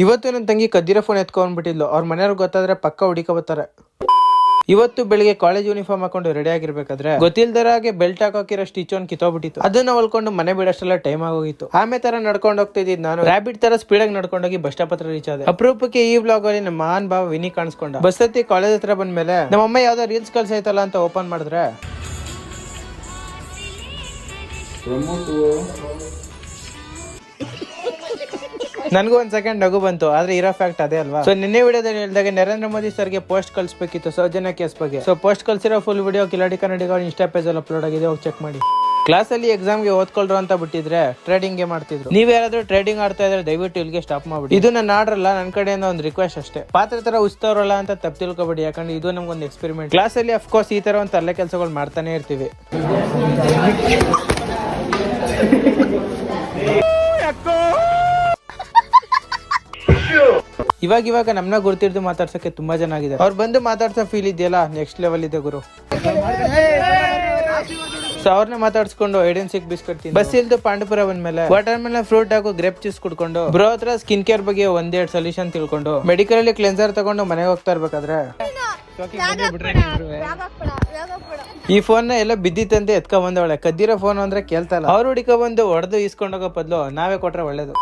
ಇವತ್ತು ನನ್ನ ತಂಗಿ ಕದ್ದಿರೋ ಫೋನ್ ಎತ್ಕೊಂಡ್ಬಿಟ್ಟಿದ್ಲು. ಅವ್ರ ಮನೆಯವ್ರಿಗೆ ಗೊತ್ತಾದ್ರೆ ಪಕ್ಕ ಹುಡುಕಬತ್ತಾರೆ. ಇವತ್ತು ಬೆಳಿಗ್ಗೆ ಕಾಲೇಜ್ ಯೂನಿಫಾರ್ಮ್ ಹಾಕೊಂಡು ರೆಡಿ ಆಗಿರ್ಬೇಕಾದ್ರೆ ಗೊತ್ತಿಲ್ದರಾಗೆ ಬೆಲ್ಟ್ ಹಾಕೋಕಿರೋ ಸ್ಟಿಚ್ ಒಂದು ಕಿತ್ತೋಗ್ಬಿಟ್ಟಿತ್ತು. ಅದನ್ನ ಹೊಲ್ಕೊಂಡು ಮನೆ ಬಿಡಷ್ಟೆಲ್ಲ ಟೈಮ್ ಆಗೋಗಿತ್ತು. ಆಮೇಲೆ ತರ ನಡ್ಕೊಂಡು ಹೋಗ್ತಿದ್ದು ನಾನು ರ್ಯಾಬಿಟ್ ತರ ಸ್ಪೀಡ್ ಆಗಿ ನಡ್ಕೊಂಡೋಗಿ ಬಸ್ ಸ್ಟಾಪ್ ಹತ್ರ ರೀಚ್ ಆದೆ. ಅಪರೂಪಕ್ಕೆ ಈ ವ್ಲಾಗ್ ಅಲ್ಲಿ ನಮ್ಮ ಮಹಾನ್ ಭಾವ ವಿನಿ ಕಾಣಿಸ್ಕೊಂಡ. ಬಸ್ ಹತ್ತಿ ಕಾಲೇಜ್ ಹತ್ರ ಬಂದ್ಮೇಲೆ ನಮ್ಮಮ್ಮ ಯಾವ್ದೋ ರೀಲ್ಸ್ ಕಳ್ಸೈತಲ್ಲ ಅಂತ ಓಪನ್ ಮಾಡಿದ್ರೆ ನನ್ಗೂ ಒಂದ್ ಸೆಕೆಂಡ್ ನಗು ಬಂತು. ಆದ್ರೆ ಇರೋ ಫ್ಯಾಕ್ಟ್ ಅದೇ ಅಲ್ವಾ. ಸೊ ನಿನ್ನೆ ವಿಡಿಯೋದಲ್ಲಿ ಹೇಳಿದಾಗ ನರೇಂದ್ರ ಮೋದಿ ಸರ್ಗೆ ಪೋಸ್ಟ್ ಕಳಿಸಬೇಕಿತ್ತು ಸೌಜನ್ಯ ಕೇಸ್ ಬಗ್ಗೆ. So post ಕಳ್ಸಿರೋ full video Kiladi ಕನ್ನಡಿಗ ಇನ್ಸ್ಟಾ ಪೇಜ್ ಅಲ್ಲಿ ಅಪ್ಲೋಡ್ ಆಗಿದೆ, ಹೋಗಿ ಚೆಕ್ ಮಾಡಿ. ಕ್ಲಾಸ್ ಅಲ್ಲಿ ಎಕ್ಸಾಮ್ ಗೆ ಓದ್ಕೊಳ್ರು ಅಂತ ಬಿಟ್ಟಿದ್ರೆ ಟ್ರೇಡಿಂಗ್ ಗೆ ಮಾಡ್ತಿದ್ರು. ನೀವ್ ಯಾರಾದ್ರೂ ಟ್ರೇಡಿಂಗ್ ಆಡ್ತಾ ಇದ್ರೆ ದಯವಿಟ್ಟು ಇಲ್ಲಿಗೆ ಸ್ಟಾಪ್ ಮಾಡ್ಬಿಡಿ. ಇದು ನನ್ನ ಆರ್ಡರ್ ಅಲ್ಲ, ನನ್ನ ಕಡೆಯಿಂದ ಒಂದು ರಿಕ್ವೆಸ್ಟ್ ಅಷ್ಟೇ. ಪಾತ್ರೆ ತರ ಉಸ್ತವ್ರಲ್ಲ ಅಂತ ತಪ್ಪು ತಿಳ್ಕೊಬೇಡಿ, ಯಾಕಂದ್ರೆ ಇದು ನಮ್ಗೊಂದು ಎಕ್ಸ್ಪೆರಿಮೆಂಟ್. ಕ್ಲಾಸ್ ಅಲ್ಲಿ ಅಫ್ಕೋರ್ಸ್ ಈ ತರ ಒಂದು ತಲೆ ಕೆಲಸಗಳು ಮಾಡ್ತಾನೆ ಇರ್ತೀವಿ. ಇವಾಗ ನಮ್ನ ಗುರ್ತಿಡ್ದು ಮಾತಾಡ್ಸಕ್ಕೆ ತುಂಬಾ ಜನ ಆಗಿದೆ. ಅವ್ರು ಬಂದು ಮಾತಾಡ್ಸೋ ಫೀಲ್ ಇದೆಯಲ್ಲ, ನೆಕ್ಸ್ಟ್ ಲೆವೆಲ್ ಇದೆ ಗುರು. ಸೊ ಅವ್ರನ್ನ ಮಾತಾಡ್ಸ್ಕೊಂಡು ಐಡನ್ ಸಿಕ್ ಬಿಸ್ಕಟ್ ಬಸ್ ಇಲ್ದು ಪಾಂಡಪುರ ಬಂದ್ಮೇಲೆ ವಾಟರ್ ಮೆಲನ್ ಫ್ರೂಟ್ ಹಾಕು ಗ್ರೇಪ್ ಜ್ಯೂಸ್ ಕುಡ್ಕೊಂಡು ಬ್ರೋ ಹತ್ರ ಸ್ಕಿನ್ ಕೇರ್ ಬಗ್ಗೆ ಒಂದೆರಡು ಸೊಲ್ಯೂಷನ್ ತಿಳ್ಕೊಂಡು ಮೆಡಿಕಲ್ ಅಲ್ಲಿ ಕ್ಲೆನ್ಸರ್ ತಗೊಂಡು ಮನೆಗೆ ಹೋಗ್ತಾ ಇರ್ಬೇಕಾದ್ರೆ ಈ ಫೋನ್ ನ ಎಲ್ಲ ಬಿದ್ದಿತ್ತಂತೆ ಎತ್ಕೊಂಡ್ ಬಂದವಳೆ. ಕದ್ದಿರೋ ಫೋನ್ ಅಂದ್ರೆ ಕೇಳ್ತಾ ಇಲ್ಲ. ಅವ್ರು ಹುಡುಕ ಬಂದು ಹೊಡೆದು ಇಸ್ಕೊಂಡೋಗೋ ಬದಲು ನಾವೇ ಕೊಟ್ರೆ ಒಳ್ಳೇದು.